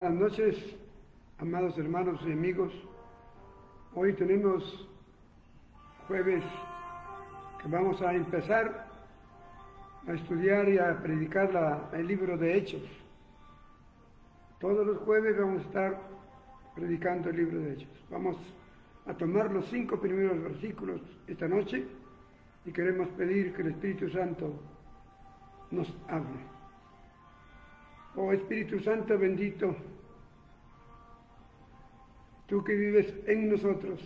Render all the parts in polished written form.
Buenas noches, amados hermanos y amigos. Hoy tenemos jueves que vamos a empezar a estudiar y a predicar el libro de Hechos. Todos los jueves vamos a estar predicando el libro de Hechos. Vamos a tomar los 5 primeros versículos esta noche y queremos pedir que el Espíritu Santo nos hable. Oh Espíritu Santo bendito, tú que vives en nosotros,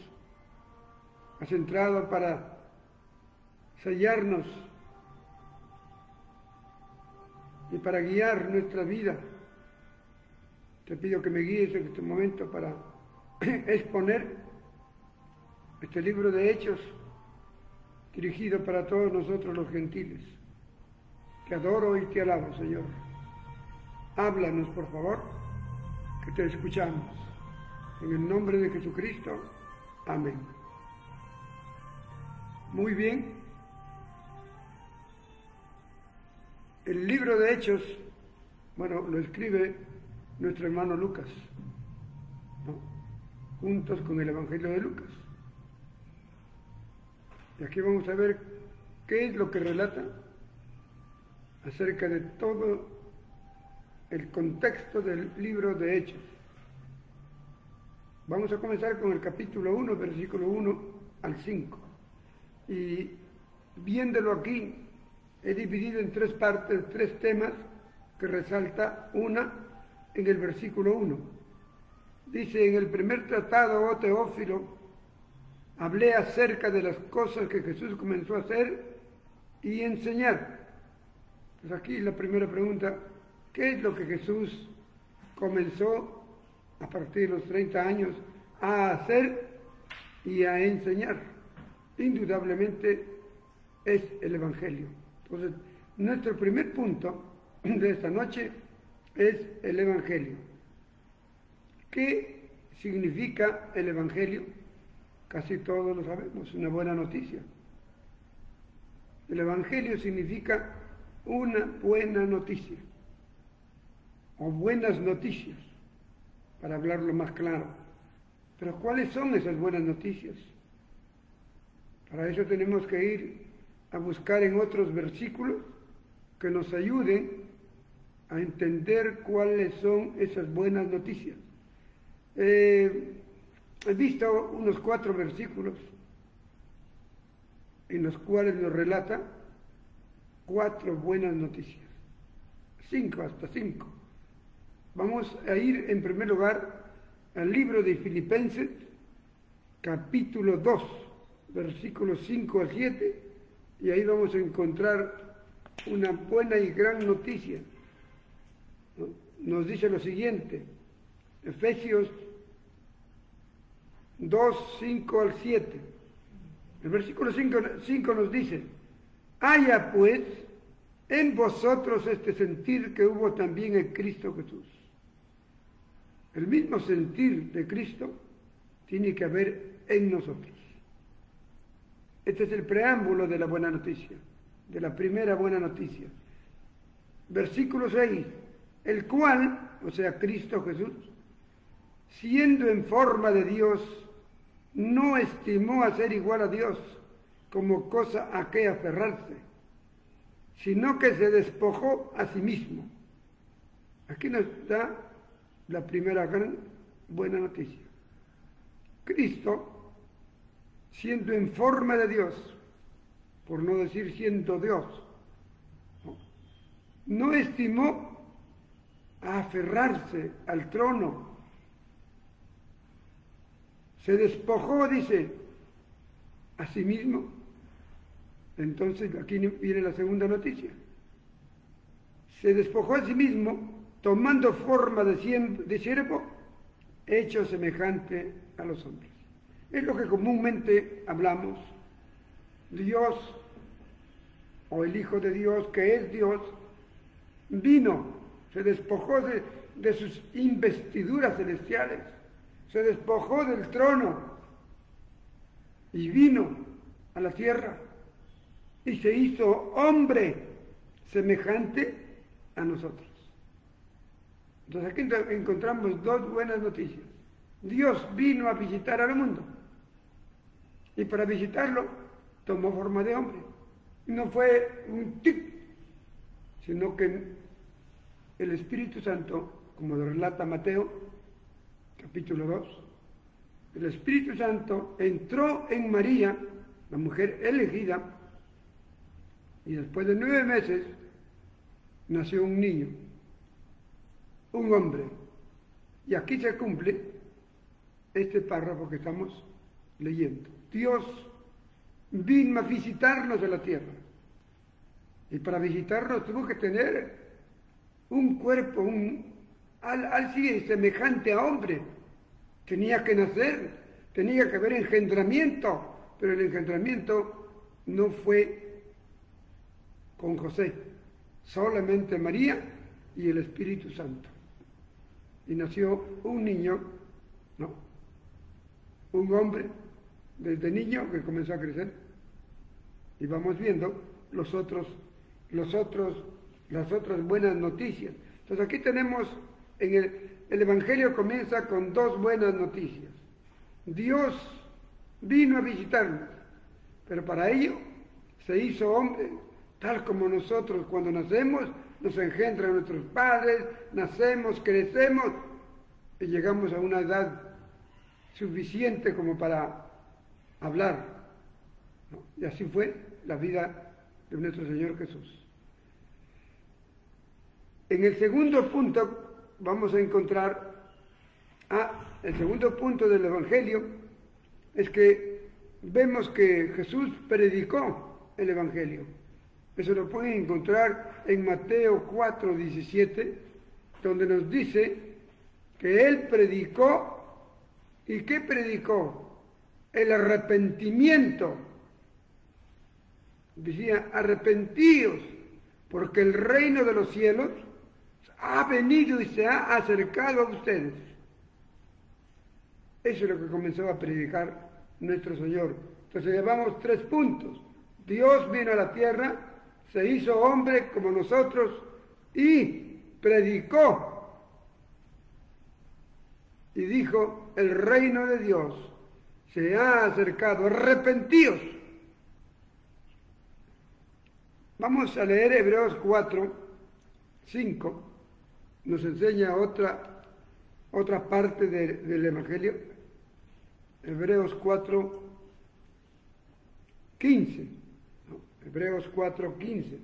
has entrado para sellarnos y para guiar nuestra vida. Te pido que me guíes en este momento para exponer este libro de Hechos dirigido para todos nosotros los gentiles. Te adoro y te alabo, Señor. Háblanos, por favor, que te escuchamos. En el nombre de Jesucristo. Amén. Muy bien. El libro de Hechos, bueno, lo escribe nuestro hermano Lucas, ¿no? Juntos con el Evangelio de Lucas. Y aquí vamos a ver qué es lo que relata acerca de todo el contexto del libro de Hechos. Vamos a comenzar con el capítulo 1, versículo 1 al 5. Y viéndolo aquí, he dividido en 3 partes, 3 temas que resalta una en el versículo 1. Dice: en el primer tratado, oh Teófilo, hablé acerca de las cosas que Jesús comenzó a hacer y enseñar. Pues aquí la primera pregunta: ¿qué es lo que Jesús comenzó a partir de los 30 años a hacer y a enseñar? Indudablemente es el Evangelio. Entonces, nuestro primer punto de esta noche es el Evangelio. ¿Qué significa el Evangelio? Casi todos lo sabemos, una buena noticia. El Evangelio significa una buena noticia, o buenas noticias, para hablarlo más claro. Pero ¿cuáles son esas buenas noticias? Para eso tenemos que ir a buscar en otros versículos que nos ayuden a entender cuáles son esas buenas noticias. He visto unos 4 versículos en los cuales nos relata 4 buenas noticias. 5, hasta 5. Vamos a ir en primer lugar al libro de Filipenses, capítulo 2, versículos 5 al 7, y ahí vamos a encontrar una buena y gran noticia. Nos dice lo siguiente, Efesios 2, 5 al 7. El versículo 5 nos dice: haya pues en vosotros este sentir que hubo también en Cristo Jesús. El mismo sentir de Cristo tiene que haber en nosotros. Este es el preámbulo de la buena noticia, de la primera buena noticia. Versículo 6, el cual, o sea, Cristo Jesús, siendo en forma de Dios, no estimó a ser igual a Dios como cosa a que aferrarse, sino que se despojó a sí mismo. Aquí nos da la primera gran buena noticia. Cristo, siendo en forma de Dios, por no decir siendo Dios, no estimó a aferrarse al trono. Se despojó, dice, a sí mismo. Entonces aquí viene la segunda noticia. Se despojó a sí mismo, tomando forma de siervo, hecho semejante a los hombres. Es lo que comúnmente hablamos. Dios, o el Hijo de Dios, que es Dios, vino, se despojó de sus investiduras celestiales, se despojó del trono y vino a la tierra y se hizo hombre semejante a nosotros. Entonces aquí encontramos dos buenas noticias. Dios vino a visitar al mundo y para visitarlo tomó forma de hombre. No fue un tic, sino que el Espíritu Santo, como lo relata Mateo, capítulo 2, el Espíritu Santo entró en María, la mujer elegida, y después de 9 meses nació un niño, un hombre. Y aquí se cumple este párrafo que estamos leyendo. Dios vino a visitarnos en la tierra. Y para visitarnos tuvo que tener un cuerpo, algo semejante a hombre. Tenía que nacer, tenía que haber engendramiento, pero el engendramiento no fue con José, solamente María y el Espíritu Santo. Y nació un niño, ¿no? Un hombre, desde niño que comenzó a crecer. Y vamos viendo las otras buenas noticias. Entonces aquí tenemos, el Evangelio comienza con dos buenas noticias. Dios vino a visitarnos, pero para ello se hizo hombre, tal como nosotros cuando nacemos, nos engendran nuestros padres, nacemos, crecemos y llegamos a una edad suficiente como para hablar, ¿no? Y así fue la vida de nuestro Señor Jesús. En el segundo punto vamos a encontrar, el segundo punto del Evangelio es que vemos que Jesús predicó el Evangelio. Eso lo pueden encontrar en Mateo 4:17, donde nos dice que Él predicó. ¿Y qué predicó? El arrepentimiento. Decía, arrepentíos, porque el reino de los cielos ha venido y se ha acercado a ustedes. Eso es lo que comenzó a predicar nuestro Señor. Entonces llevamos 3 puntos. Dios vino a la tierra, se hizo hombre como nosotros y predicó. Y dijo, el reino de Dios se ha acercado, arrepentíos. Vamos a leer Hebreos 4:5, nos enseña otra parte del Evangelio. Hebreos 4:15, ¿no? Hebreos 4:15.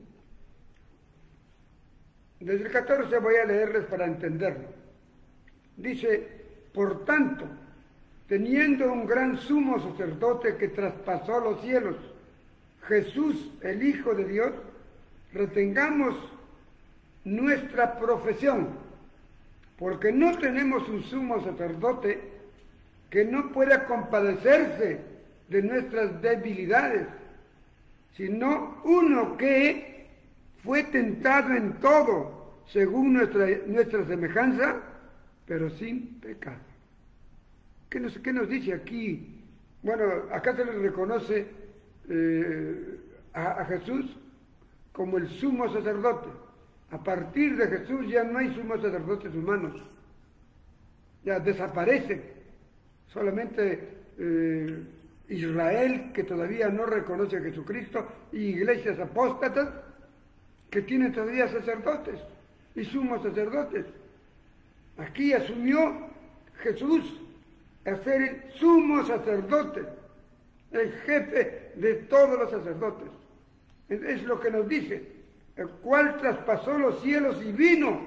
Desde el 14 voy a leerles para entenderlo. Dice, por tanto, teniendo un gran sumo sacerdote que traspasó los cielos, Jesús, el Hijo de Dios, retengamos nuestra profesión, porque no tenemos un sumo sacerdote que no pueda compadecerse de nuestras debilidades, sino uno que fue tentado en todo, según nuestra semejanza, pero sin pecado. ¿Qué nos dice aquí? Bueno, acá se le reconoce a Jesús como el sumo sacerdote. A partir de Jesús ya no hay sumos sacerdotes humanos, ya desaparece. Solamente Israel, que todavía no reconoce a Jesucristo, y iglesias apóstatas que tienen todavía sacerdotes y sumos sacerdotes. Aquí asumió Jesús a ser el sumo sacerdote, el jefe de todos los sacerdotes. Es lo que nos dice, el cual traspasó los cielos y vino,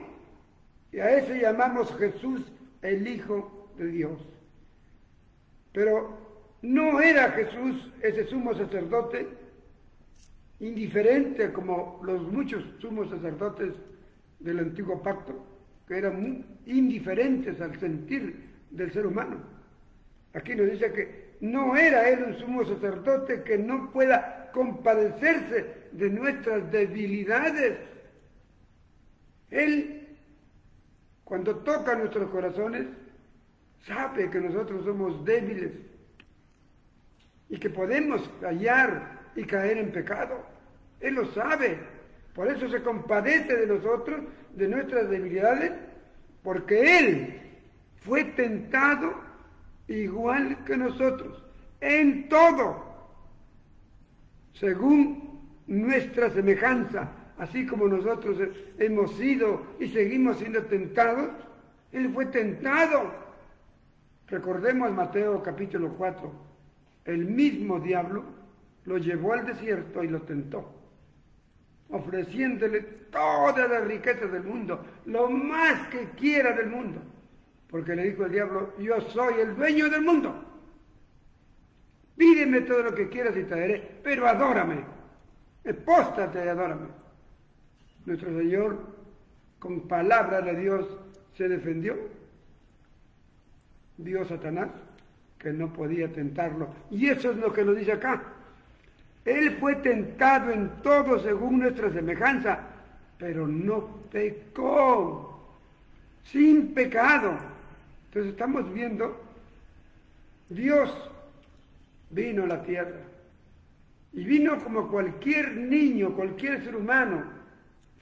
y a ese llamamos Jesús el Hijo de Dios. Pero no era Jesús, ese sumo sacerdote, indiferente como los muchos sumos sacerdotes del antiguo pacto, que eran muy indiferentes al sentir del ser humano. Aquí nos dice que no era él un sumo sacerdote que no pueda compadecerse de nuestras debilidades. Él, cuando toca nuestros corazones, sabe que nosotros somos débiles y que podemos fallar y caer en pecado. Él lo sabe. Por eso se compadece de nosotros, de nuestras debilidades, porque Él fue tentado igual que nosotros, en todo, según nuestra semejanza, así como nosotros hemos sido y seguimos siendo tentados. Él fue tentado. Recordemos Mateo capítulo 4, el mismo diablo lo llevó al desierto y lo tentó, ofreciéndole todas las riquezas del mundo, lo más que quiera del mundo, porque le dijo el diablo: yo soy el dueño del mundo, pídeme todo lo que quieras y te daré, pero adórame, póstrate y adórame. Nuestro Señor, con palabras de Dios, se defendió. Vio a Satanás que no podía tentarlo, y eso es lo que nos dice acá. Él fue tentado en todo según nuestra semejanza, pero no pecó, sin pecado. Entonces estamos viendo, Dios vino a la tierra, y vino como cualquier niño, cualquier ser humano.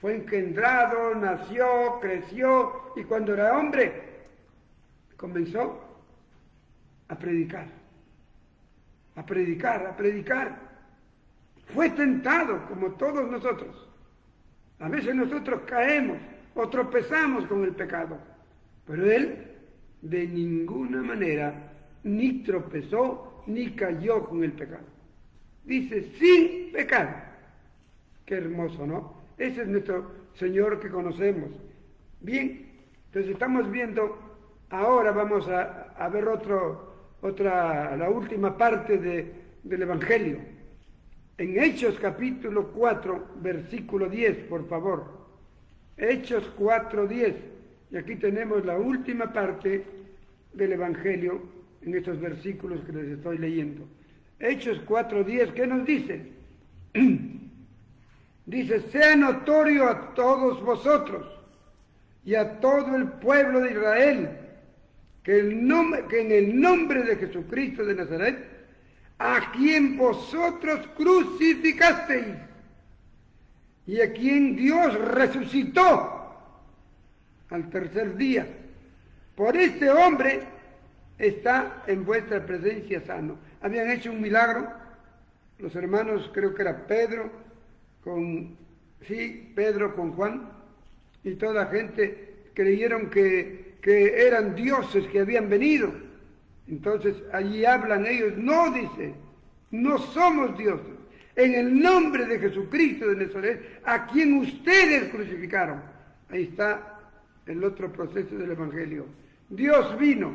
Fue engendrado, nació, creció, y cuando era hombre, comenzó a predicar, a predicar, a predicar. Fue tentado como todos nosotros. A veces nosotros caemos o tropezamos con el pecado, pero Él de ninguna manera ni tropezó ni cayó con el pecado. Dice, sin pecado. Qué hermoso, ¿no? Ese es nuestro Señor que conocemos. Bien, entonces estamos viendo, ahora vamos a ver la última parte del Evangelio. En Hechos capítulo 4, versículo 10, por favor. Hechos 4, 10. Y aquí tenemos la última parte del Evangelio en estos versículos que les estoy leyendo. Hechos 4, 10, ¿qué nos dice? Dice, sea notorio a todos vosotros y a todo el pueblo de Israel que en el nombre de Jesucristo de Nazaret, a quien vosotros crucificasteis y a quien Dios resucitó al tercer día, por este hombre está en vuestra presencia sano. Habían hecho un milagro, los hermanos, creo que era Pedro con Juan, y toda gente creyeron que eran dioses que habían venido. Entonces allí hablan ellos, no, dice, no somos dioses, en el nombre de Jesucristo de Nazaret, a quien ustedes crucificaron. Ahí está el otro proceso del Evangelio. Dios vino,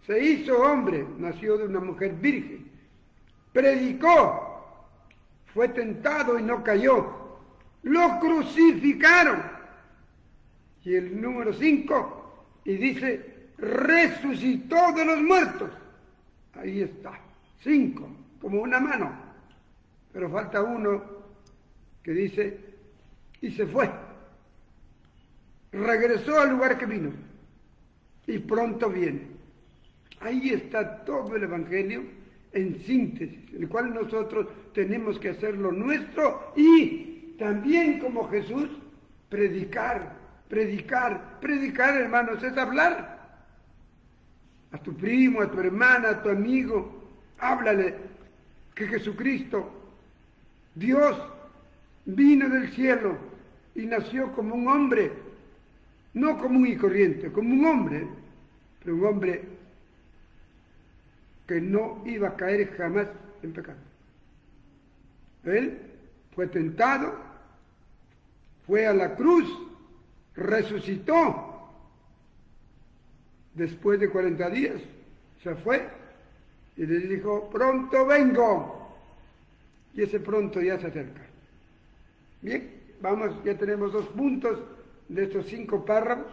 se hizo hombre, nació de una mujer virgen, predicó, fue tentado y no cayó, lo crucificaron. Y el número 5, y dice, resucitó de los muertos. Ahí está, 5, como una mano. Pero falta uno que dice, y se fue. Regresó al lugar que vino, y pronto viene. Ahí está todo el Evangelio en síntesis, el cual nosotros tenemos que hacerlo nuestro y también como Jesús, predicar, hermanos, es hablar. A tu primo, a tu hermana, a tu amigo, háblale que Jesucristo, Dios, vino del cielo y nació como un hombre, no común y corriente, como un hombre, pero un hombre que no iba a caer jamás en pecado. Él fue tentado, fue a la cruz, resucitó. Después de 40 días se fue y les dijo, pronto vengo. Y ese pronto ya se acerca. Bien, vamos, ya tenemos 2 puntos de estos 5 párrafos.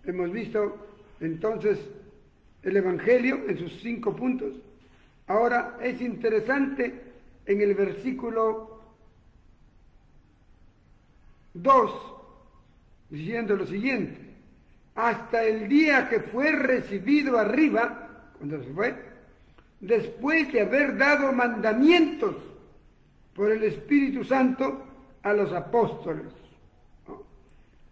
Hemos visto entonces el Evangelio en sus 5 puntos. Ahora es interesante en el versículo 2, diciendo lo siguiente, hasta el día que fue recibido arriba, cuando se fue, después de haber dado mandamientos por el Espíritu Santo a los apóstoles. ¿No?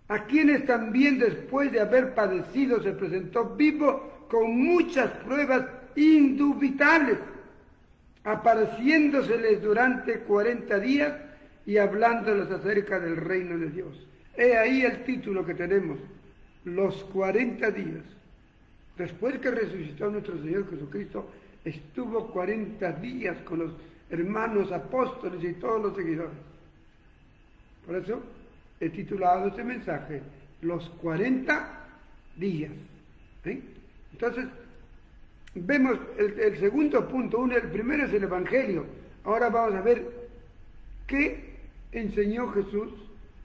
a quienes también después de haber padecido se presentó vivo con muchas pruebas indubitables, apareciéndoseles durante 40 días y hablándoles acerca del reino de Dios. He ahí el título que tenemos, los 40 días. Después que resucitó nuestro Señor Jesucristo, estuvo 40 días con los hermanos apóstoles y todos los seguidores. Por eso he titulado este mensaje, los 40 días. ¿Sí? Entonces, vemos el segundo punto. El primero es el Evangelio. Ahora vamos a ver qué enseñó Jesús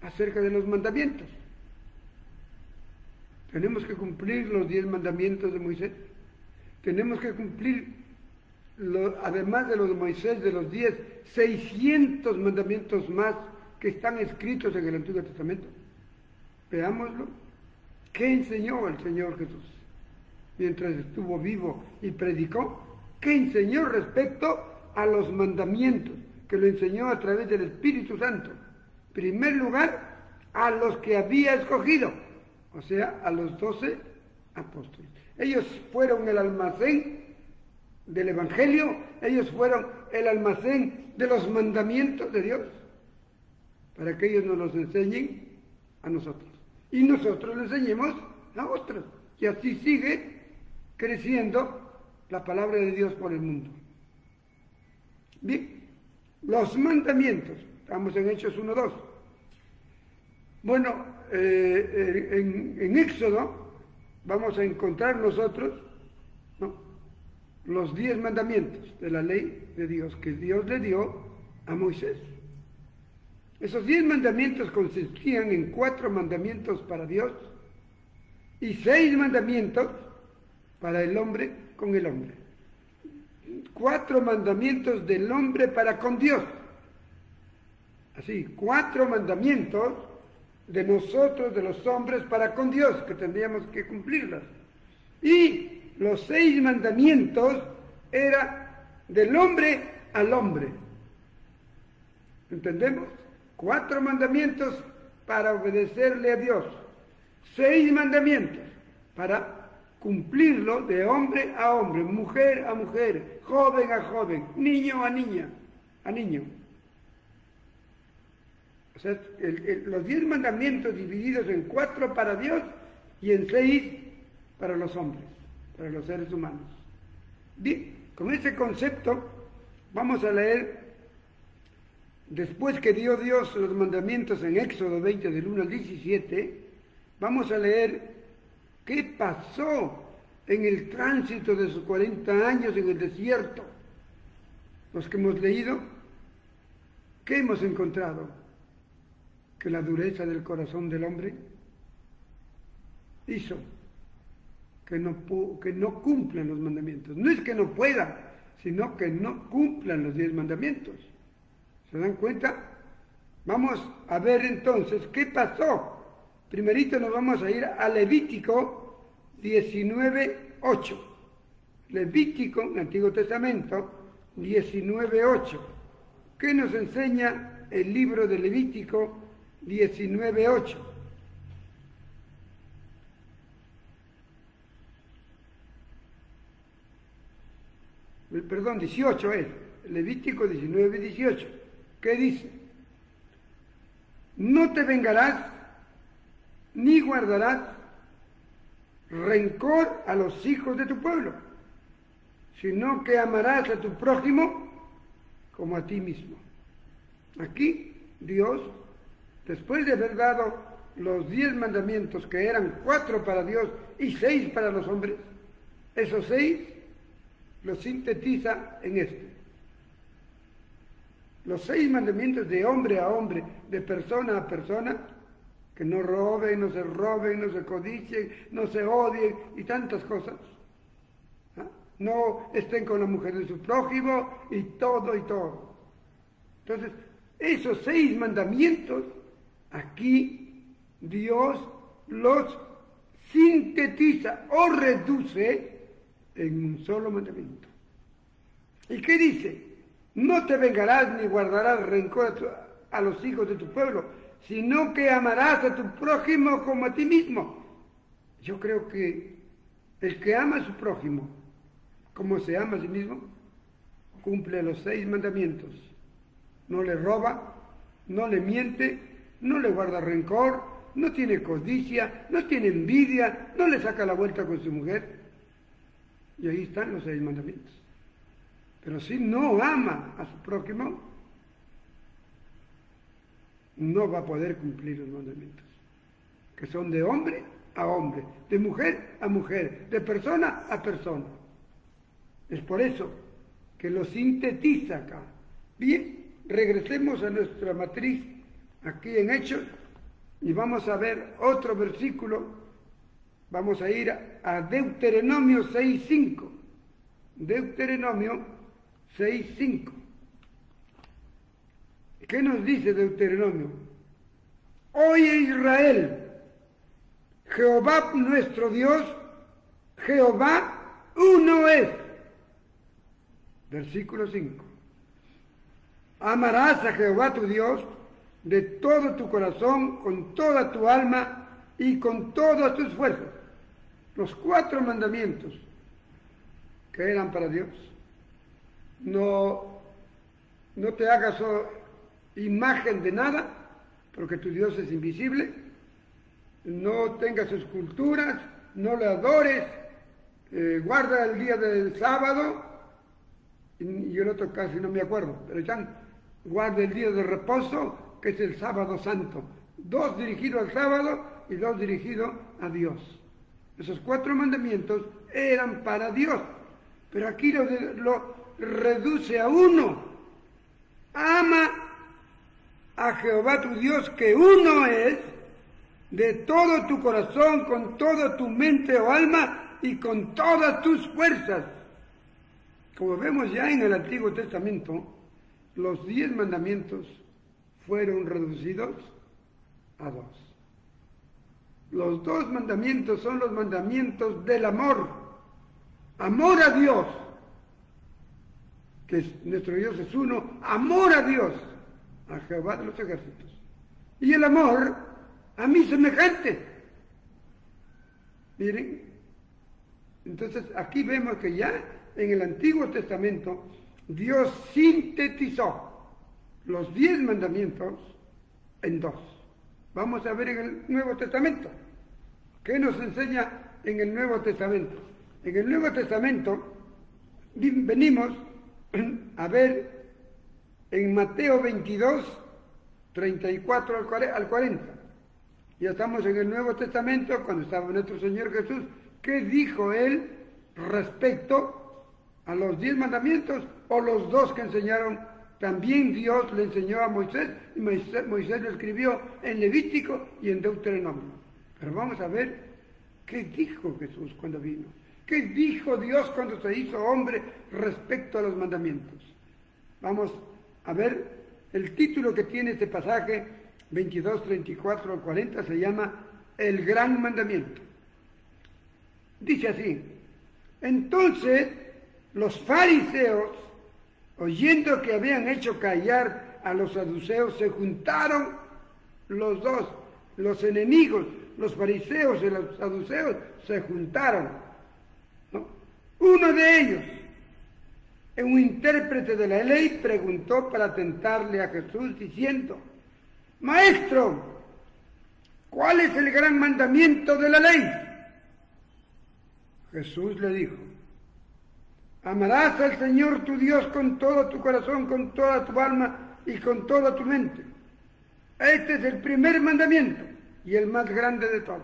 acerca de los mandamientos. Tenemos que cumplir los 10 mandamientos de Moisés. Tenemos que cumplir, además de los de Moisés, de los 10, 600 mandamientos más que están escritos en el Antiguo Testamento. Veámoslo. ¿Qué enseñó el Señor Jesús mientras estuvo vivo y predicó? ¿Qué enseñó respecto a los mandamientos? Que lo enseñó a través del Espíritu Santo. En primer lugar, a los que había escogido, o sea, a los 12 apóstoles. Ellos fueron el almacén del Evangelio, ellos fueron el almacén de los mandamientos de Dios, para que ellos nos los enseñen a nosotros. Y nosotros les enseñemos a otros. Y así sigue creciendo la palabra de Dios por el mundo. Bien, los mandamientos. Estamos en Hechos 1:2. Bueno, en Éxodo vamos a encontrar nosotros, ¿no?, los 10 mandamientos de la ley de Dios que Dios le dio a Moisés. Esos 10 mandamientos consistían en 4 mandamientos para Dios y 6 mandamientos para el hombre con el hombre. 4 mandamientos del hombre para con Dios. Así, 4 mandamientos de nosotros, de los hombres, para con Dios, que tendríamos que cumplirlos. Y los 6 mandamientos era del hombre al hombre. ¿Entendemos? 4 mandamientos para obedecerle a Dios. 6 mandamientos para cumplirlo de hombre a hombre, mujer a mujer, joven a joven, niño a niña, a niño. O sea, los 10 mandamientos divididos en 4 para Dios y en 6 para los hombres, para los seres humanos. Bien, con ese concepto vamos a leer, después que dio Dios los mandamientos en Éxodo 20, del 1 al 17, vamos a leer qué pasó en el tránsito de sus 40 años en el desierto. Los que hemos leído, ¿qué hemos encontrado? Que la dureza del corazón del hombre hizo que no cumplan los mandamientos. No es que no pueda, sino que no cumplan los 10 mandamientos. ¿Se dan cuenta? Vamos a ver entonces qué pasó. Primerito nos vamos a ir a Levítico 19:8. Levítico, en el Antiguo Testamento, 19:8. ¿Qué nos enseña el libro de Levítico 19:8? Perdón, 18 es. Levítico 19:18. ¿Qué dice? No te vengarás ni guardarás rencor a los hijos de tu pueblo, sino que amarás a tu prójimo como a ti mismo. Aquí Dios, después de haber dado los 10 mandamientos, que eran 4 para Dios y 6 para los hombres, esos 6 los sintetiza en este. Los 6 mandamientos de hombre a hombre, de persona a persona, que no roben, no se codicien, no se odien y tantas cosas. ¿Ah? No estén con la mujer de su prójimo y todo y todo. Entonces, esos 6 mandamientos, aquí Dios los sintetiza o reduce en un solo mandamiento. ¿Y qué dice? No te vengarás ni guardarás rencor a los hijos de tu pueblo, sino que amarás a tu prójimo como a ti mismo. Yo creo que el que ama a su prójimo como se ama a sí mismo, cumple los 6 mandamientos. No le roba, no le miente, no le guarda rencor, no tiene codicia, no tiene envidia, no le saca la vuelta con su mujer. Y ahí están los 6 mandamientos. Pero si no ama a su prójimo, no va a poder cumplir los mandamientos, que son de hombre a hombre, de mujer a mujer, de persona a persona. Es por eso que lo sintetiza acá. Bien, regresemos a nuestra matriz aquí en Hechos y vamos a ver otro versículo. Vamos a ir a Deuteronomio 6:5. Deuteronomio 6:5. ¿Qué nos dice Deuteronomio? Oye Israel, Jehová nuestro Dios, Jehová uno es. Versículo 5. Amarás a Jehová tu Dios de todo tu corazón, con toda tu alma y con todas tus fuerzas. Los 4 mandamientos que eran para Dios. No te hagas imagen de nada, porque tu Dios es invisible. No tengas esculturas, no le adores, guarda el día del sábado. Y el otro casi no me acuerdo, pero ya guarda el día de reposo, que es el sábado santo. 2 dirigidos al sábado y 2 dirigidos a Dios. Esos 4 mandamientos eran para Dios, pero aquí lo reduce a 1. Ama a Jehová tu Dios, que uno es, de todo tu corazón, con toda tu mente o alma y con todas tus fuerzas. Como vemos ya en el Antiguo Testamento, los 10 mandamientos fueron reducidos a 2. Los 2 mandamientos son los mandamientos del amor. Amor a Dios, que nuestro Dios es uno. Amor a Dios, a Jehová de los ejércitos. Y el amor a mi semejante. Miren, entonces aquí vemos que ya en el Antiguo Testamento Dios sintetizó los 10 mandamientos en 2. Vamos a ver en el Nuevo Testamento. ¿Qué nos enseña en el Nuevo Testamento? En el Nuevo Testamento venimos a ver en Mateo 22, 34 al 40. Ya estamos en el Nuevo Testamento, cuando estaba nuestro Señor Jesús. ¿Qué dijo Él respecto a los 10 mandamientos o los 2 que enseñaron? También Dios le enseñó a Moisés, y Moisés lo escribió en Levítico y en Deuteronomio. Pero vamos a ver qué dijo Jesús cuando vino. ¿Qué dijo Dios cuando se hizo hombre respecto a los mandamientos? Vamos a ver el título que tiene este pasaje, 22, 34 al 40, se llama El Gran Mandamiento. Dice así: entonces los fariseos, oyendo que habían hecho callar a los saduceos, se juntaron los 2, los enemigos, los fariseos y los saduceos se juntaron, ¿no? Uno de ellos, un intérprete de la ley, preguntó para tentarle a Jesús diciendo: Maestro, ¿cuál es el gran mandamiento de la ley? Jesús le dijo: amarás al Señor tu Dios con todo tu corazón, con toda tu alma y con toda tu mente. Este es el primer mandamiento y el más grande de todos.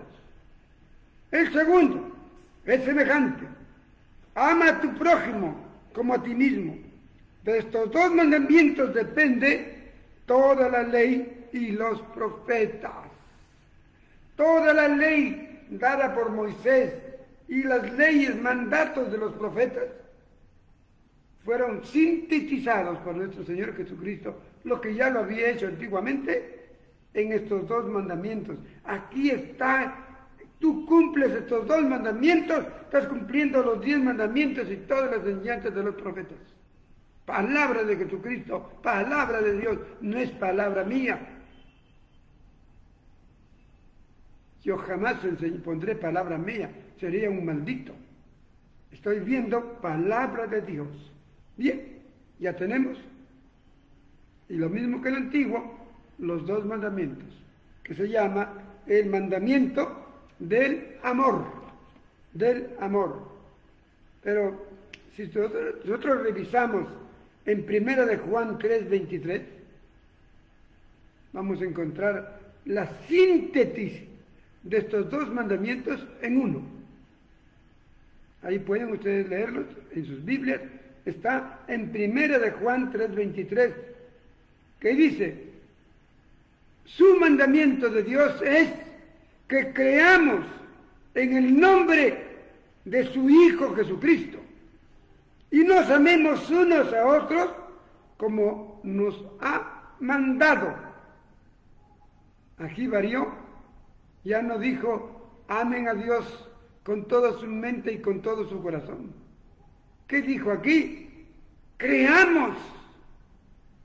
El segundo es semejante: ama a tu prójimo como a ti mismo. De estos 2 mandamientos depende toda la ley y los profetas. Toda la ley dada por Moisés y las leyes, mandatos de los profetas fueron sintetizados por nuestro Señor Jesucristo, lo que ya lo había hecho antiguamente en estos 2 mandamientos. Aquí está, tú cumples estos 2 mandamientos, estás cumpliendo los 10 mandamientos y todas las enseñanzas de los profetas. Palabra de Jesucristo, palabra de Dios, no es palabra mía. yo jamás pondré palabra mía, sería un maldito. Estoy viendo palabra de Dios. Bien, ya tenemos. Y lo mismo que el antiguo, los dos mandamientos, que se llama el mandamiento del amor, Pero si nosotros revisamos en 1 de Juan 3:23, vamos a encontrar la síntesis de estos dos mandamientos en uno. Ahí pueden ustedes leerlos en sus Biblias. Está en 1 de Juan 3:23, que dice: su mandamiento de Dios es que creamos en el nombre de su Hijo Jesucristo y nos amemos unos a otros como nos ha mandado. Aquí varió, ya no dijo amen a Dios con toda su mente y con todo su corazón. ¿Qué dijo aquí? Creamos.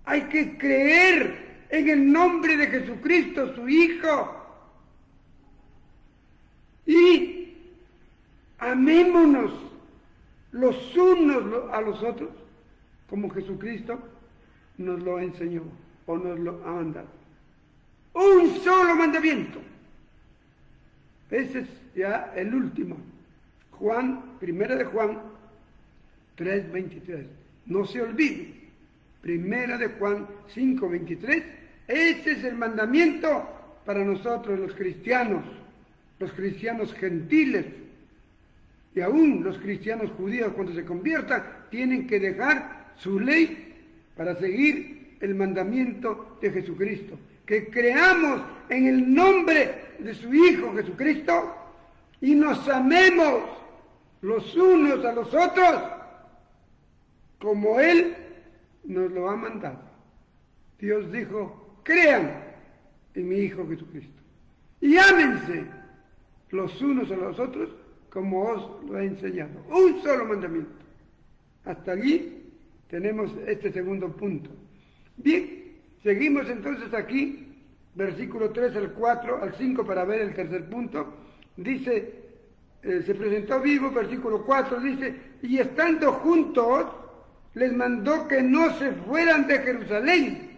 Hay que creer en el nombre de Jesucristo, su Hijo. Y amémonos los unos a los otros, como Jesucristo nos lo enseñó o nos lo ha mandado. Un solo mandamiento. Ese es ya el último. 1 de Juan 3:23. No se olvide. 1 de Juan 5:23. Ese es el mandamiento para nosotros los cristianos gentiles. Y aún los cristianos judíos, cuando se conviertan, tienen que dejar su ley para seguir el mandamiento de Jesucristo. Que creamos en el nombre de su Hijo Jesucristo y nos amemos los unos a los otros como Él nos lo ha mandado. Dios dijo: crean en mi Hijo Jesucristo y ámense los unos a los otros como os lo he enseñado. Un solo mandamiento. Hasta allí tenemos este segundo punto. Bien, seguimos entonces aquí, versículo 3 al 4, al 5, para ver el tercer punto. Dice, se presentó vivo, versículo 4, dice: y estando juntos, les mandó que no se fueran de Jerusalén,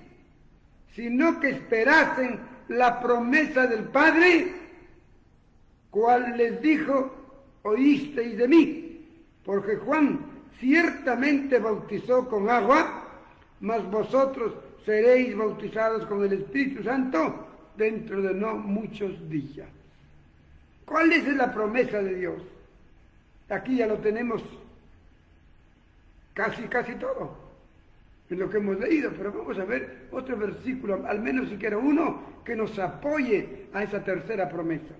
sino que esperasen la promesa del Padre, cual les dijo: oísteis de mí, porque Juan ciertamente bautizó con agua, mas vosotros seréis bautizados con el Espíritu Santo dentro de no muchos días. ¿Cuál es la promesa de Dios? Aquí ya lo tenemos casi todo en lo que hemos leído, pero vamos a ver otro versículo, al menos siquiera uno, que nos apoye a esa tercera promesa.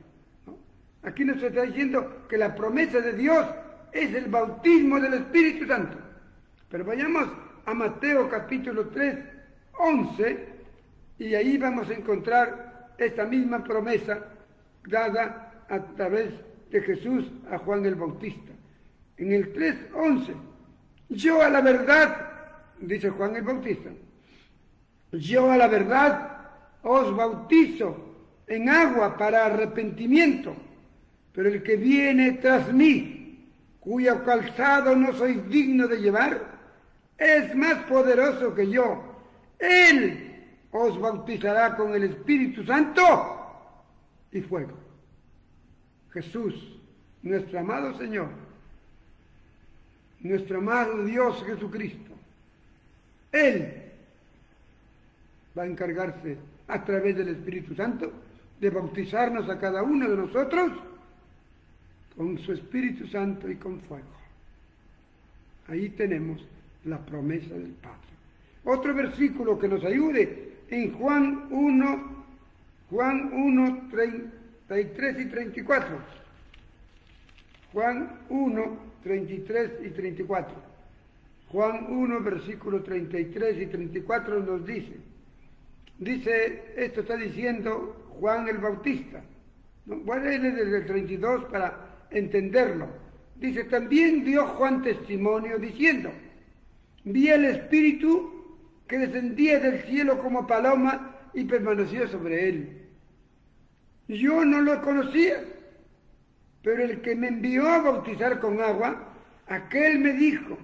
Aquí nos está diciendo que la promesa de Dios es el bautismo del Espíritu Santo. Pero vayamos a Mateo capítulo 3, 11, y ahí vamos a encontrar esta misma promesa dada a través de Jesús a Juan el Bautista. En el 3:11, yo a la verdad, dice Juan el Bautista, yo a la verdad os bautizo en agua para arrepentimiento, pero el que viene tras mí, cuyo calzado no soy digno de llevar, es más poderoso que yo. Él os bautizará con el Espíritu Santo y fuego. Jesús, nuestro amado Señor, nuestro amado Dios Jesucristo, Él va a encargarse a través del Espíritu Santo de bautizarnos a cada uno de nosotros con su Espíritu Santo y con fuego. Ahí tenemos la promesa del Padre. Otro versículo que nos ayude en Juan 1, 33 y 34. Juan 1, 33 y 34. Juan 1, versículo 33 y 34 nos dice, esto está diciendo Juan el Bautista. Voy a leer desde el 32 para entenderlo. Dice, también dio Juan testimonio diciendo: vi el Espíritu que descendía del cielo como paloma y permaneció sobre él. Yo no lo conocía, pero el que me envió a bautizar con agua, aquel me dijo,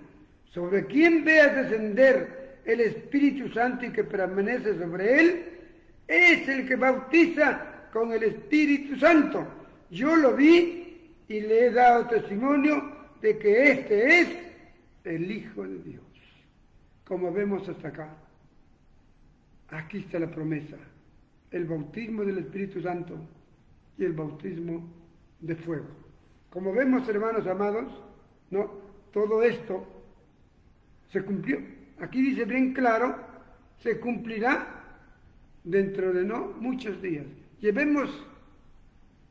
sobre quien veas descender el Espíritu Santo y que permanece sobre él, es el que bautiza con el Espíritu Santo. Yo lo vi y le he dado testimonio de que este es el Hijo de Dios. Como vemos hasta acá, aquí está la promesa, el bautismo del Espíritu Santo y el bautismo de fuego. Como vemos, hermanos amados, ¿no? Todo esto se cumplió. Aquí dice bien claro, se cumplirá dentro de no muchos días.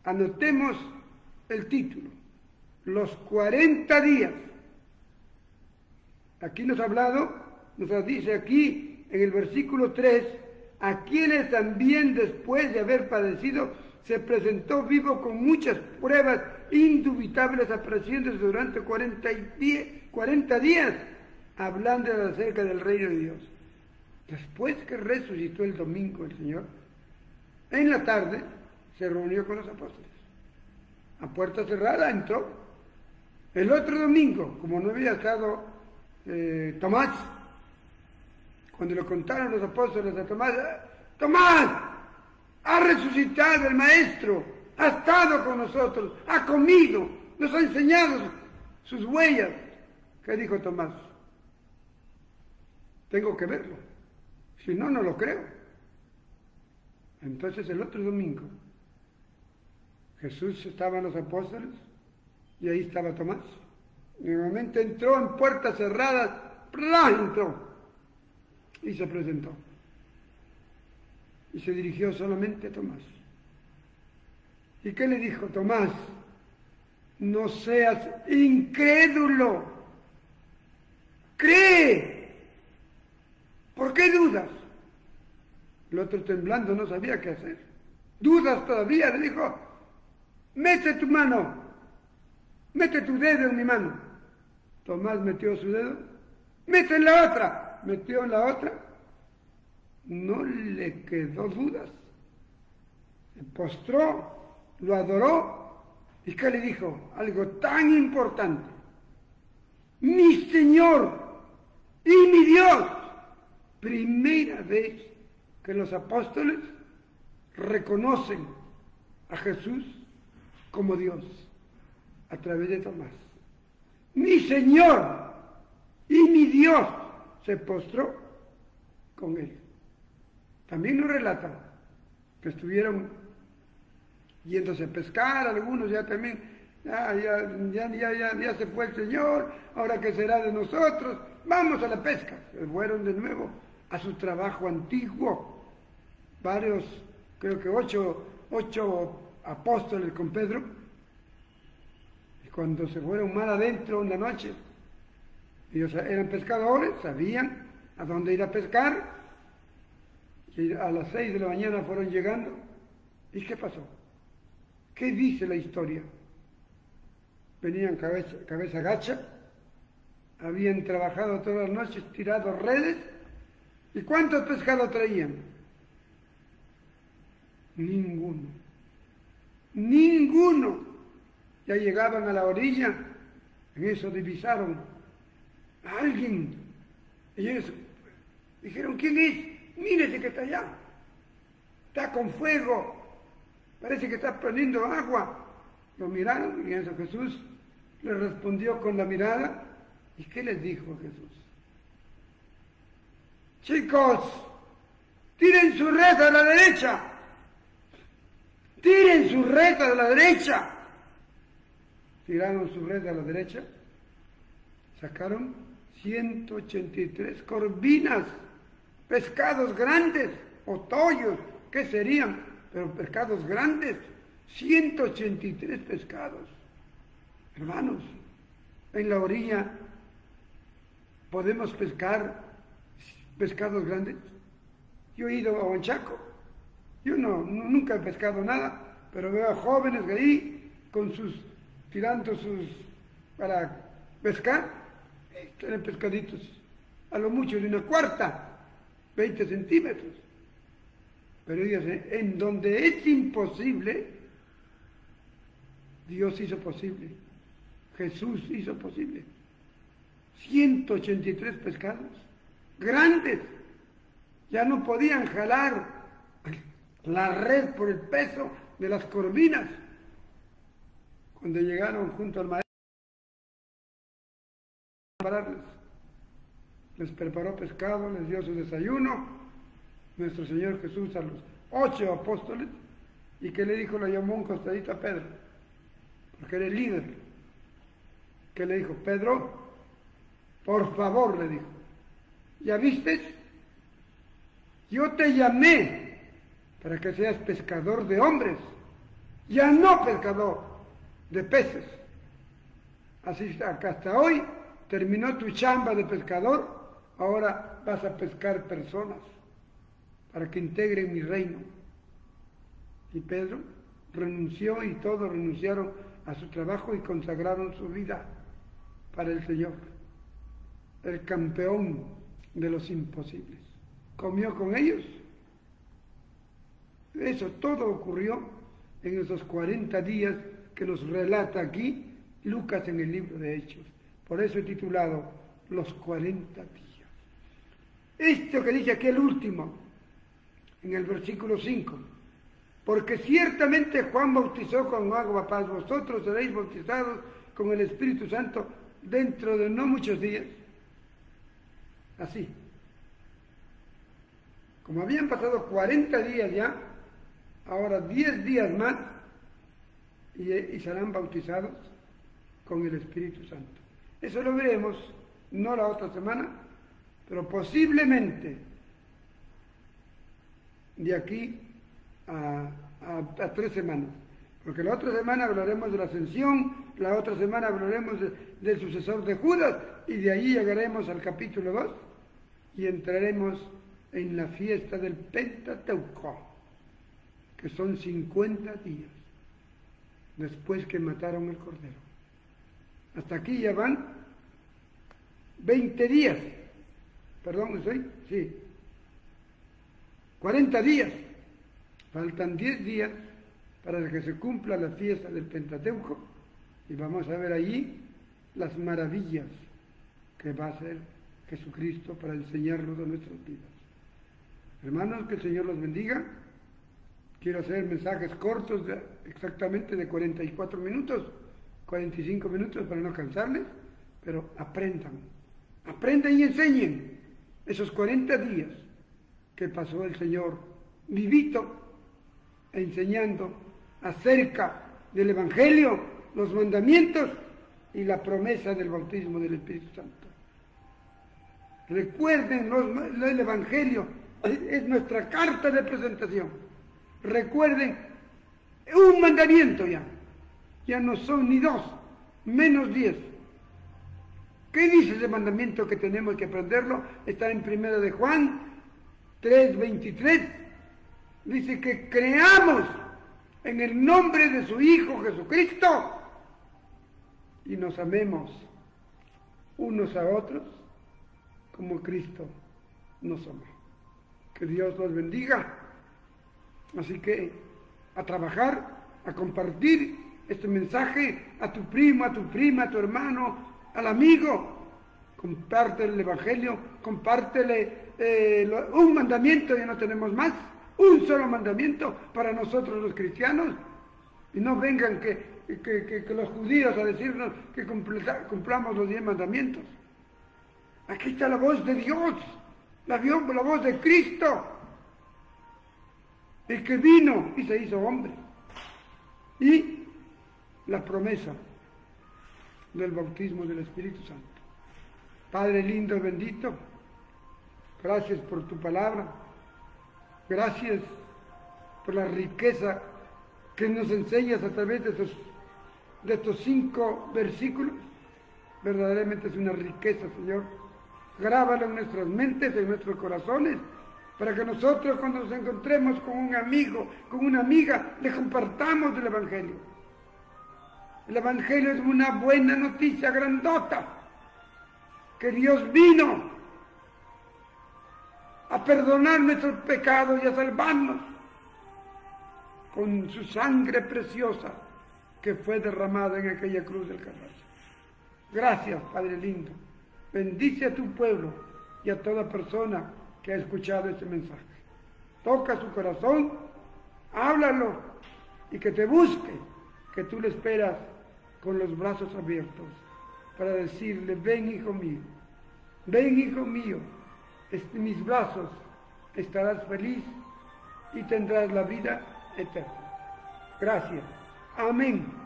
Anotemos el título, los 40 días. Aquí nos dice aquí en el versículo 3, a quienes también después de haber padecido se presentó vivo con muchas pruebas indubitables, apareciéndose durante 40 días, hablando acerca del reino de Dios. Después que resucitó el domingo el Señor, en la tarde se reunió con los apóstoles. A puerta cerrada entró. El otro domingo, como no había estado Tomás, cuando le contaron los apóstoles a Tomás, Tomás, ha resucitado el Maestro, ha estado con nosotros, ha comido, nos ha enseñado sus huellas. ¿Qué dijo Tomás? Tengo que verlo, si no, no lo creo. Entonces el otro domingo, Jesús estaba en los apóstoles y ahí estaba Tomás. Nuevamente entró en puertas cerradas, entró y se presentó. Y se dirigió solamente a Tomás. ¿Y qué le dijo Tomás? No seas incrédulo, cree. ¿Por qué dudas? El otro temblando no sabía qué hacer. ¿Dudas todavía? Le dijo, mete tu mano, mete tu dedo en mi mano. Tomás metió su dedo, mete en la otra, metió en la otra. No le quedó dudas. Se postró, lo adoró. ¿Y qué le dijo? Algo tan importante. Mi Señor y mi Dios. Primera vez que los apóstoles reconocen a Jesús como Dios a través de Tomás. Mi Señor y mi Dios se postró con él. También nos relata que estuvieron yéndose a pescar, algunos ya también, ya se fue el Señor, ahora qué será de nosotros, vamos a la pesca. Se fueron de nuevo a su trabajo antiguo. Varios, creo que ocho apóstoles con Pedro, y cuando se fueron mal adentro una noche, ellos eran pescadores, sabían a dónde ir a pescar, y a las 6 de la mañana fueron llegando. ¿Y qué pasó? ¿Qué dice la historia? Venían cabeza gacha, habían trabajado todas las noches, tirado redes. ¿Y cuántos pescados traían? Ninguno. Ninguno. Ya llegaban a la orilla, en eso divisaron a alguien. Y ellos dijeron, ¿quién es? Mírese que está allá. Está con fuego. Parece que está prendiendo agua. Lo miraron y eso Jesús les respondió con la mirada. ¿Y qué les dijo Jesús? Chicos, tiren su red a la derecha. Tiren su red a la derecha. Tiraron su red a la derecha. Sacaron 183 corvinas, pescados grandes o tollos, ¿qué serían? Pero pescados grandes, 183 pescados. Hermanos, en la orilla podemos pescar pescados grandes. Yo he ido a Huanchaco, yo nunca he pescado nada, pero veo a jóvenes de ahí tirando para pescar, tienen pescaditos a lo mucho de una cuarta, 20 centímetros. Pero dice, en donde es imposible, Dios hizo posible. Jesús hizo posible. 183 pescados, grandes. Ya no podían jalar la red por el peso de las corvinas. Cuando llegaron junto al maestro, les preparó pescado, les dio su desayuno, nuestro Señor Jesús a los 8 apóstoles, y que le dijo, le llamó un costadito a Pedro, porque era el líder. ¿Qué le dijo? Pedro, por favor, le dijo, ¿ya viste? Yo te llamé para que seas pescador de hombres, ya no pescador de peces. Así que hasta hoy terminó tu chamba de pescador, ahora vas a pescar personas para que integren mi reino. Y Pedro renunció y todos renunciaron a su trabajo y consagraron su vida para el Señor, el campeón de los imposibles. Comió con ellos. Eso todo ocurrió en esos 40 días que nos relata aquí Lucas en el libro de Hechos. Por eso he titulado Los 40 días. Esto que dice aquí el último, en el versículo 5. Porque ciertamente Juan bautizó con agua para vosotros seréis bautizados con el Espíritu Santo dentro de no muchos días. Así. Como habían pasado 40 días ya, ahora 10 días más y serán bautizados con el Espíritu Santo. Eso lo veremos, no la otra semana, pero posiblemente de aquí a 3 semanas. Porque la otra semana hablaremos de la ascensión, la otra semana hablaremos del sucesor de Judas, y de ahí llegaremos al capítulo 2 y entraremos en la fiesta del Pentateuco, que son 50 días después que mataron el Cordero. Hasta aquí ya van 20 días, perdón, ¿estoy? Sí, 40 días, faltan 10 días para que se cumpla la fiesta del Pentateuco, y vamos a ver allí las maravillas que va a hacer Jesucristo para enseñarnos a nuestras vidas. Hermanos, que el Señor los bendiga. Quiero hacer mensajes cortos, exactamente de 44 minutos, 45 minutos para no cansarles, pero aprendan y enseñen esos 40 días que pasó el Señor vivito, enseñando acerca del Evangelio, los mandamientos y la promesa del bautismo del Espíritu Santo. Recuerden el Evangelio, es nuestra carta de presentación. Recuerden, un mandamiento ya no son ni 2, menos 10. ¿Qué dice ese mandamiento que tenemos que aprenderlo? Está en 1 de Juan 3:23. Dice que creamos en el nombre de su Hijo Jesucristo y nos amemos unos a otros como Cristo nos amó. Que Dios los bendiga. Así que a trabajar, a compartir este mensaje a tu primo, a tu prima, a tu hermano, al amigo. Compártele el Evangelio, compártele un mandamiento, ya no tenemos más, un solo mandamiento para nosotros los cristianos. Y no vengan que los judíos a decirnos que cumplamos los 10 mandamientos. Aquí está la voz de Dios, la voz de Cristo, el que vino y se hizo hombre, y la promesa del bautismo del Espíritu Santo. Padre lindo y bendito, gracias por tu palabra, gracias por la riqueza que nos enseñas a través de estos 5 versículos. Verdaderamente es una riqueza, Señor. Grábalo en nuestras mentes, en nuestros corazones, para que nosotros cuando nos encontremos con un amigo, con una amiga, le compartamos el Evangelio. El Evangelio es una buena noticia grandota, que Dios vino a perdonar nuestros pecados y a salvarnos con su sangre preciosa que fue derramada en aquella cruz del Calvario. Gracias, Padre lindo. Bendice a tu pueblo y a toda persona que ha escuchado este mensaje. Toca su corazón, háblalo y que te busque, que tú le esperas con los brazos abiertos para decirle: ven, hijo mío, en mis brazos estarás feliz y tendrás la vida eterna. Gracias. Amén.